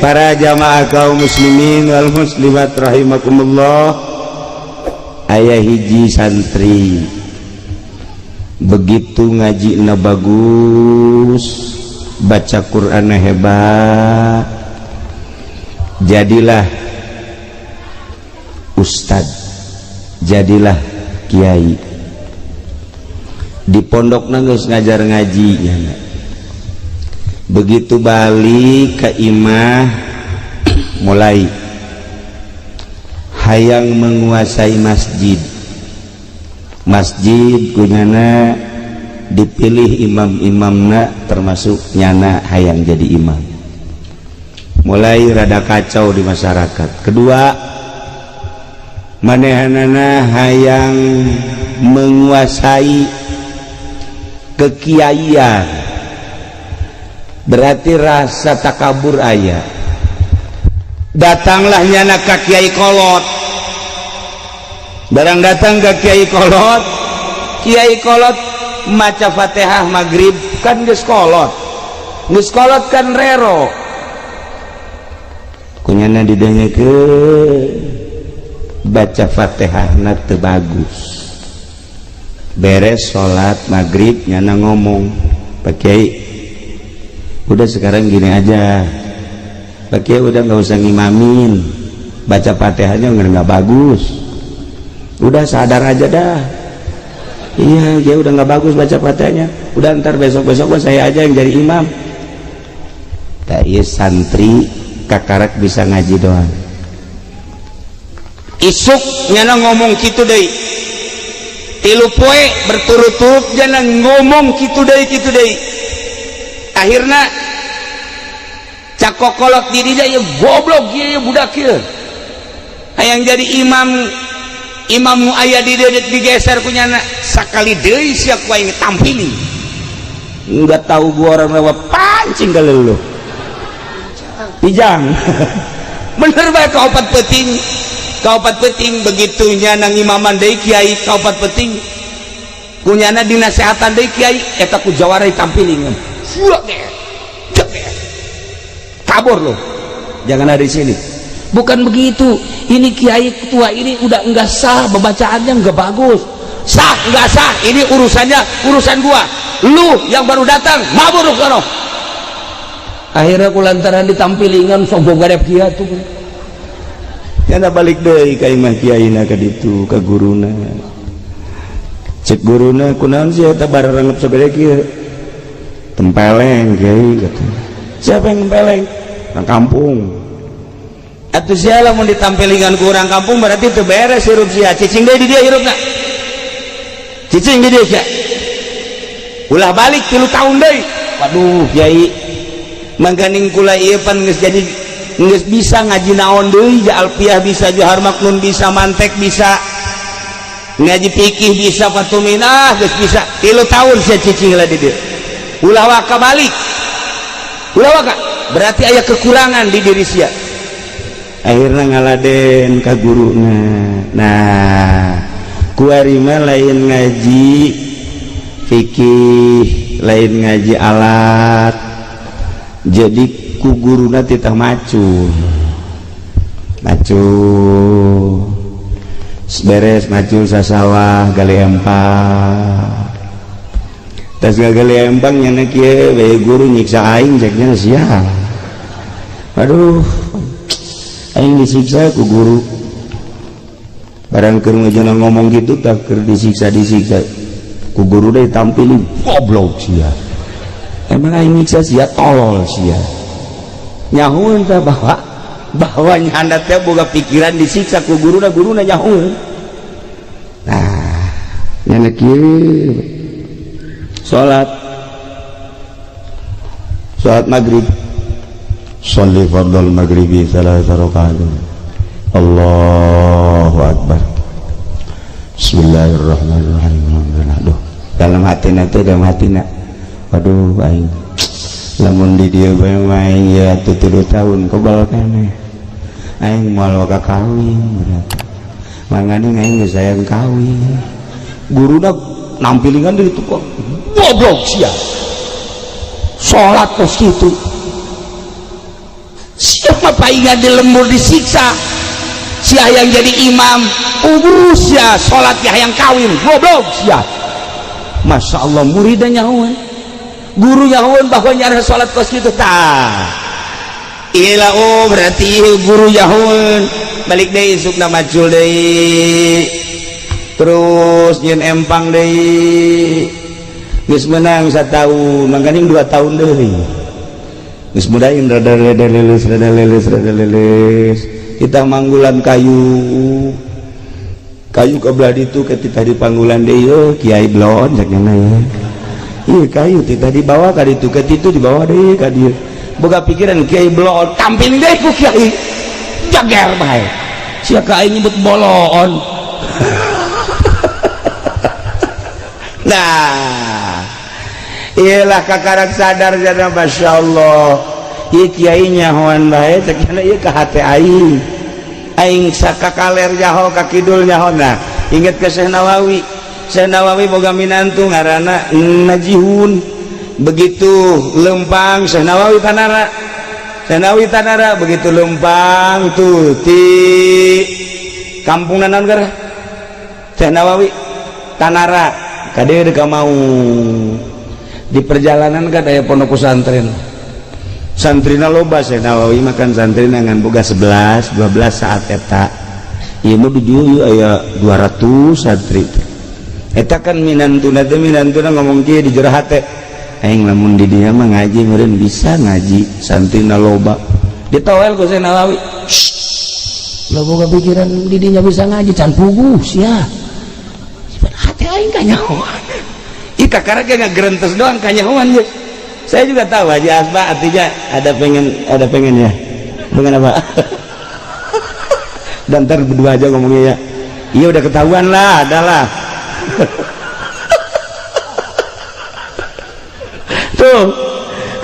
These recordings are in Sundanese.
para jamaah kaum muslimin wal muslimat rahimakumullah. Aya hiji santri begitu ngaji na bagus, baca Quran hebat, jadilah ustad, jadilah kiai. Di pondok geus ngajar ngaji ya. Begitu balik ke imah mulai hayang menguasai masjid kunyana dipilih imam-imamna termasuk nyana hayang jadi imam. Mulai rada kacau di masyarakat. Kedua, manehanana hayang menguasai kekiaian, berarti rasa takabur aya. Datanglah nyana ka kiai kolot, barang datang ke kiai kolot maca Fatihah maghrib kan geus kolot kan rero kunyana didengekeun baca Fatihah na teu bagus. Beres sholat maghrib nyana ngomong, Pak Kiai udah sekarang gini aja, Pak Kiai udah nggak usah ngimamin, baca Fatihahnya nggak bagus, udah sadar aja dah. Iya dia udah nggak bagus baca Fatihahnya, udah ntar besok saya aja yang jadi imam. Tak iya santri kakarak bisa ngaji doang. Isuk nyana ngomong gitu deh, tilu poe berturut-turut jangan ngomong gitu deh. Akhirnya cakokolot dirinya ya goblok ya budak ya. Hayang jadi imam nu aya di digeser punya anak sakali deui sia ku aing tampili. Enggak tahu gua orang lewat pancing kali lu. Pijang. Bener bae kaopat peting begitunya nang imaman deui kiai kaopat peting kunyana dinasehatan deui kiai eta ku jawara ditampili. Kabur lo, jangan ada di sini. Bukan begitu, ini kiai tua ini udah enggak sah, pembacaannya enggak bagus. Sah enggak sah, ini urusan gua. Lu yang baru datang mabur kono. Akhirnya kulantaran ditampilingan sombong garep kiai tuh. Yana balik deui ka imah kiaina ka ditu ka guruna. Cek guruna kunaon sih eta bararengep sabere kieu? Tempeleng kiai kata. Siapa yang tempeleng? Orang kampung. Atuh sia lamun ditampilingan ku urang kampung berarti teu beres hirup sia. Cicing deui di dia hirupna. Cicing di dia sia. Ulah balik 3 tahun deui. Waduh kiai mangganing kula ieu pan geus jadi geus bisa ngaji naon deui, ja alfiah bisa, johar maknun bisa, mantek bisa, ngaji fikih bisa, fatuminah geus bisa. 3 tahun sia cicing lah di dieu. Ulah waka balik. Ulah waka berarti aya kekurangan di diri sia. Akhirnya ngaladen ka guruna. Nah kuari mah lain ngaji fikih, lain ngaji alat, jadi ku guruna titah macu beres macu sasawah gali empang tas gali empang nyana kieu bae guru nyiksa aing ceknya sia. Aduh aing disiksa ku guru barang keur ngajana ngomong gitu tak keur disiksa ku guru deh tampilin goblok sia. Emang aing nyiksa sia tolol sia. Nyahueun teh bahwa nyanda teh boga pikiran disiksa ku guruna nyahueun. Nah nyana kieu salat maghrib, sholli fardal maghribi 3 rakaat. Allahu akbar. Bismillahirrahmanirrahim. Aduh, dalam hatina waduh aing lamun di dieu bae main ya 7 tahun kebal keneh aing moal ka kawin berarti mangane aing geus sayang kawin. Guruna nampilingan di itu kok goblok sia. Salat terus kitu paingan di lembur disiksa sia yang jadi imam urus ya sholat ya yang kawin goblok sia. Masya Allah muridnya nyahuan guru nyahuan bahwa nyara sholat kos gitu tah ilah. Oh berarti guru nyahuan balik deh sukna macul deh terus nyen empang deh geus menang 1 tahun mangkaning 2 tahun deh geus mudahin rada leles kita manggulan kayu kebelah itu ketika di panggulan deh yo kiai blon sakna ya iya kayu tita dibawa ka ditu ketitu dibawa deh ka dieu boga pikiran kiai blon tampil deh ku kiai jager bae sia ka aing nyebut bolon. Nah iyalah kakarak sadar jana Masya Allah ieu kiai nyahoan bae cek ieu ka hate aing sakakaler nyaho ka kidul nyaho. Nah inget ke Syekh Nawawi boga minantu ngaranna Najihun begitu lempang Syekh Nawawi Tanara begitu lempang tuh di kampung naon gara Syekh Nawawi Tanara kadeu deka mau di perjalanan kan aya pondok pesantren santrina loba Syekh Nawawi makan santrina ngan boga 11 12 saat eta ieu mah di dieu aya 200 santri eta kan minantuna ngomong kieu di jero hate aing lamun di dieu mah ngaji meureun bisa ngaji santrina loba ditowel ku Syekh Nawawi lo boga pikiran di dinya bisa ngaji can puguh sia hate aing kanyahoan ih kakara ge ngagerentes doang kanyahoan ye. Saya juga tahu Haji Asba artinya ada pengen ya pengen apa dan ntar berdua aja ngomongnya ya iya udah ketahuan lah adalah tuh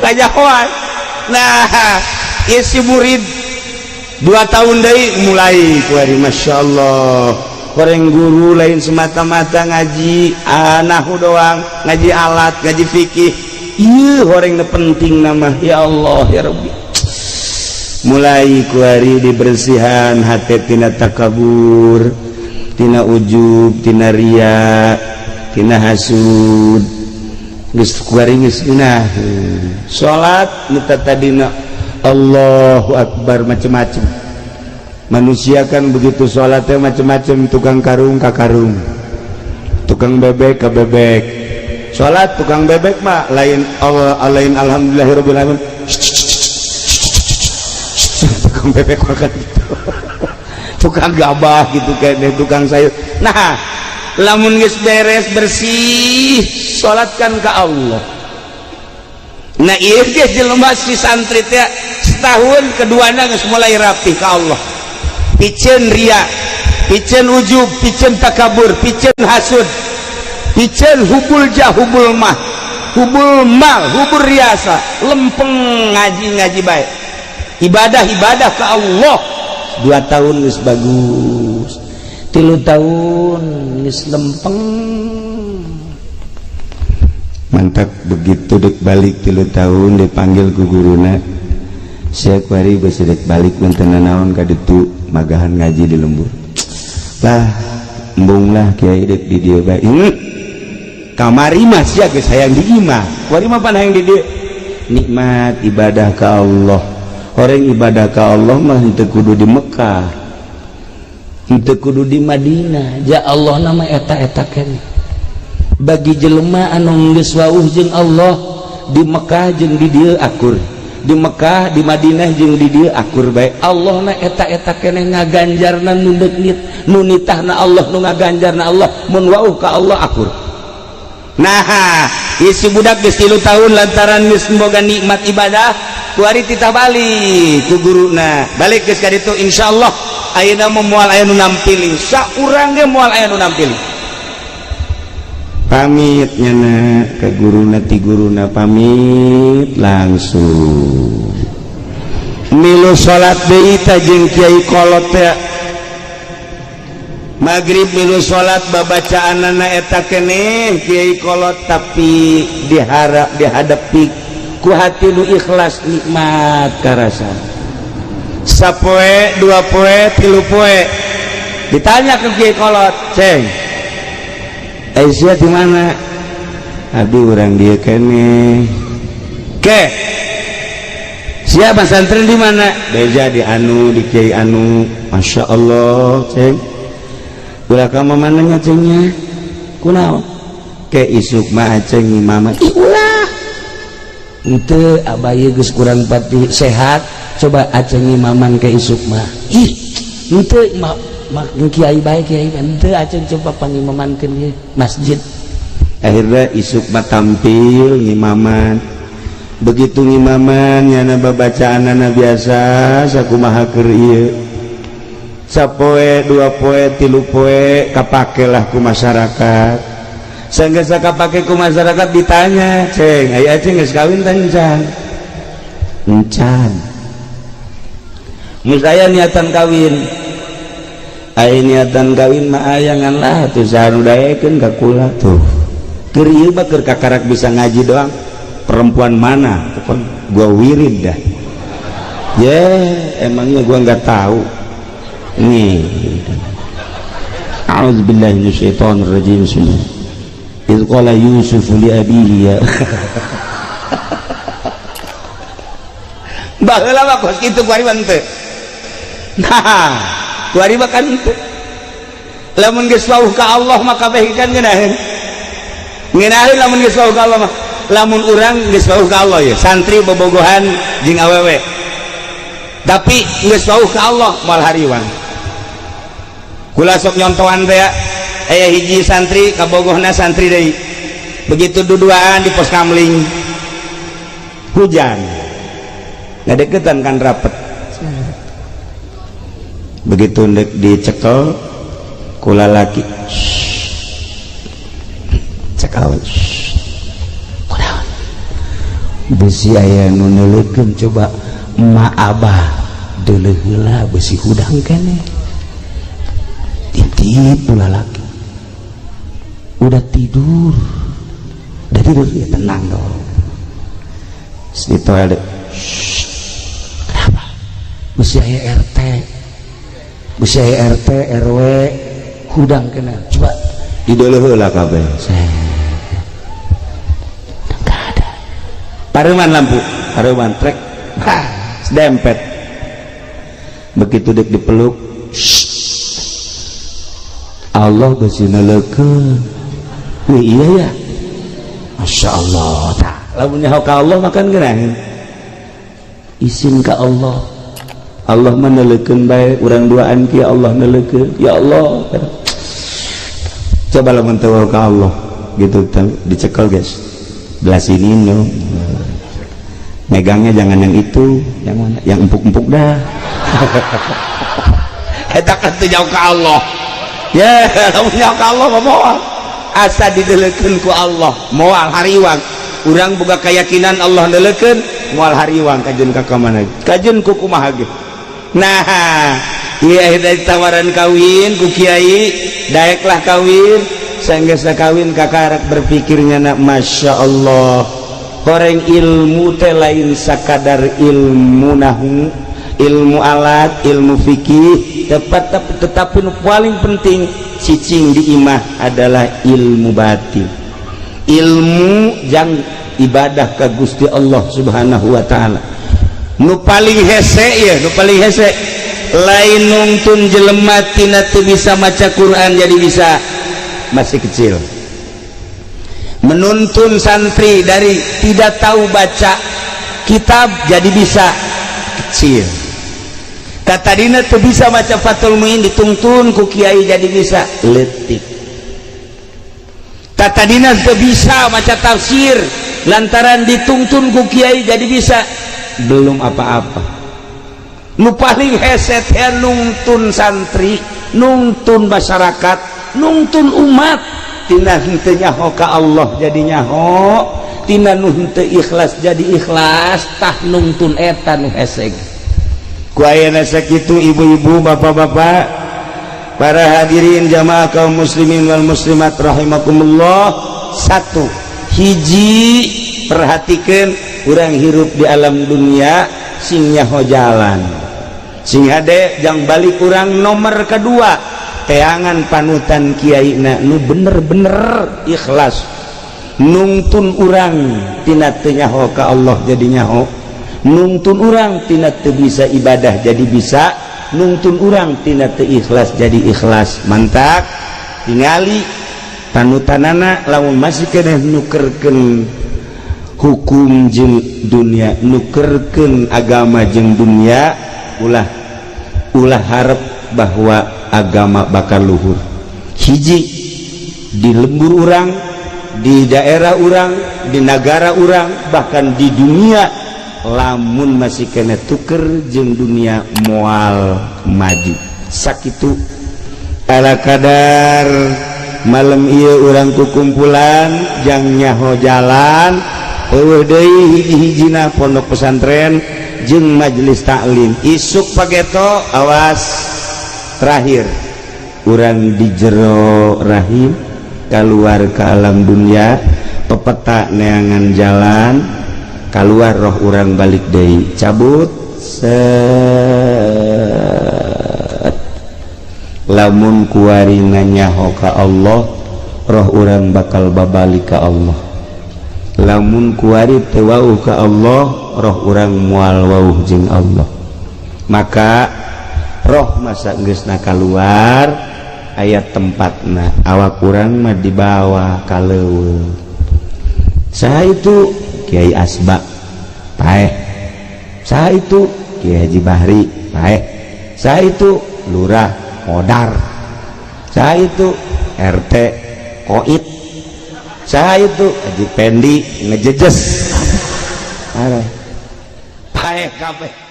kajahoan. Nah isi murid 2 tahun dari mulai kuari Masya Allah orang guru lain semata-mata ngaji nahu doang ngaji alat ngaji fikih iya orang penting nama ya Allah ya Rabbi mulai kuari dibersihan hati tina takabur tina ujub tina ria tina hasud geus kuari geus nah salat nuta tadina Allahu Akbar macam-macam manusia kan begitu salatnya macam-macam tukang karung ka karung tukang bebek ka bebek sholat tukang bebek mah lain alhamdulillahirabbil alamin tukang bebek makan gitu tukang gabah gitu kayak tukang sayur. Nah lamun geus beres bersih sholatkan ke Allah. Nah ieu ge jelema si santri teh setahun keduana geus mulai rapih ke Allah pikeun ria pikeun ujub pikeun takabur pikeun hasud pikeun hubul jah hubul mal hubul riasa lempeng ngaji baik ibadah ke Allah 2 tahun geus bagus 3 tahun geus lempeng mantap begitu dek balik 3 tahun dipanggil ku guruna Syekh Wari geus dek balik menten naon ka ditu magahan ngaji di lembur lah embung lah kiai dek di dieu bae kamari mah sia geus hayang di imah kuari mah pan hayang di dieu nikmat ibadah ke Allah. Orang ibadah ke Allah mah henteu kudu di Mekah henteu kudu di Madinah ja Allah nama eta-eta keneh bagi jelema anu geus wauh jeung Allah di Mekah jeung di dieu akur di Mekah di Madinah jeung di dieu akur bae Allah na eta-eta keneh ngaganjarna nu deukit nu nitahna Allah nu ngaganjarna Allah mun wauh ka Allah akur. Nah isi budak geus 3 tahun lantaran geus boga nikmat ibadah kuari titah balik ku guruna balik geus ka ditu insyaallah ayeuna moal aya nu nampili saurang ge moal aya nu nampili pamit nyana ka guruna ti guruna pamit langsung milu salat deui ta jeung kiai kolot teh maghrib milu salat babacaanana eta keneh kiai kolot tapi dihadapi ku hati nu ikhlas nikmat karasa sapoe, 2 poe, 3 poe. Ditanya ke Kiai Kolot, "Ceng, Aisyah di mana?" "Abdi urang dieu keneh." "Ke, siapa santri di mana?" "Beja di anu, di Kiai anu." "Masya Allah, Ceng." "Ulah ka mananya Cengnya?" "Kunaon?" "Ke isuk mah Ceng imam." "Ih ulah. Henteu abah ieu geus kurang pati sehat, coba Aceng imaman ke isuk mah." "Ih, henteu mak kiai bae kiai henteu Aceng coba pangimamankeun ieu masjid." Akhirnya isuk mah tampil ngimaman. Begitu ngimaman nyana babacaanana biasa sakumaha keur ieu. Sapoe, 2 poe, 3 poe kapakelah ku masyarakat. Sanggeus kapake ku masyarakat ditanya, "Ceng, aya Aceng geus kawin tah encan?" "Encan." "Mus aya niatan kawin?" "Aya niatan kawin mah aya ngan lah tuh sanu daekeun ka kula tuh." Keur ieu mah keur kakarak bisa ngaji doang. Perempuan mana? Pokon gua wirid dah. Emangnya gua nggak tahu. Nih. A'udzubillahi minasyaitonir rajim. Iz qala Yusuf li abihi ya. Baheula mah kos kitu ku ari teu. Nah, ku ari mah kan teu. Lamun geus wauh ka Allah mah kabeh kan ngeunaheun. Ngeunaheun lamun geus wauh ka Allah mah. Lamun urang geus wauh ka Allah ya, santri bobogohan jeung awewe. Tapi geus wauh ka Allah moal hariwang. Kula sok nyontohan teh ya. Aya hiji santri kabogohna santri deui. Begitu duduaan di pos kamling. Hujan. Ngadeukeutan kan rapet. Begitu dicekel ku lalaki. Cekawan. Kunaon? Besi aya nu neuleukeun coba ma abah deuleuh heula besi hudang keneh. Titip lalaki. Udah tidur ya, tenang dong. Di toilet. Kenapa? Besi aya RT RW hudang kena. Coba dideuleuh heula kabeh. Enggak ada. Pareuman lampu, pareuman trek. Dempet. Begitu dek dipeluk, Allah besi neuleukeun. Wih, iya ya, Masya Allah. Tak, lamun nyaho ka Allah makan gerangan. Isin ka Allah. Allah meneuleukeun bae urang duaan kieu Allah neuleukeun. Ya Allah. Coba lamun teu ka Allah gitu dicekel guys. Belah sini no. Megangnya jangan yang itu, yang mana? Yang empuk-empuk dah. Eta kan teu jauh ka Allah. Ya, lamun nyaho ka Allah mah moal. Asa dideuleukeun ku Allah moal hariwang. Urang boga keyakinan Allah neuleukeun moal hariwang kajeun ka kamana kajeun ku kumaha ge. Nah ieu dari tawaran kawin ku kiai daeklah kawin sanggeus kawin kakarak berpikirnya nak Masya Allah horeng ilmu teh lain sakadar ilmu nahu ilmu alat ilmu fikih tetapi nu paling penting cicing di imah adalah ilmu batin, ilmu yang ibadah ka Gusti Allah Subhanahu wa taala. Nu paling hese ya, nu paling hese lain nungtun jelema tina teu bisa maca Quran jadi bisa masih kecil. Menuntun santri dari tidak tahu baca kitab jadi bisa kecil. Katadina teu bisa maca Fathul Muin dituntun ku kiai jadi bisa leutik. Katadina teu bisa maca tafsir lantaran dituntun ku kiai jadi bisa belum apa-apa. Nu paling hese teh nungtun santri, nungtun masyarakat, nungtun umat tina henteu nyaho ka Allah jadi nyaho, tina nu henteu ikhlas jadi ikhlas, tah nungtun eta nu hese. Ku ayeuna sakitu ibu-ibu, bapak-bapak, para hadirin jamaah kaum muslimin wal muslimat rahimakumullah. Satu, hiji perhatikeun urang hirup di alam dunia sing nyaho jalan. sing hade jang balik urang nomor kedua teangan panutan kiaina nu bener-bener ikhlas nungtun urang tina teu nyaho ka Allah jadi nyaho nungtun urang tina teu bisa ibadah jadi bisa nungtun urang tina teu ikhlas jadi ikhlas mantap tingali panutanana lamun masih keneh nukerkeun hukum jeung dunia nukerkeun agama jeung dunia ulah harap bahwa agama bakal luhur hiji di lembur urang di daerah urang di negara urang bahkan di dunia lamun masih kena tuker jeung dunia moal maju sakitu ala kadar malam ieu urang kukumpulan jang nyaho jalan eueuh deui hiji-hijina pondok pesantren jeung majelis taklim isuk pageto awas terakhir urang di jero rahim keluar ke alam dunia pepeta neangan jalan keluar roh urang balik deui cabut set lamun kuari nganyaho ka Allah roh urang bakal babalik ka Allah lamun kuari teu wauh ka Allah roh urang moal wauh jeung Allah maka roh masa geusna keluar ayat tempatna awak urang mah dibawa ka leuweung saha itu Kiai Asba paeh saha itu Kiai Haji Bahri paeh saha itu Lurah Modar saha itu RT Koit saha itu Haji Pendi ngejejes paeh kabeh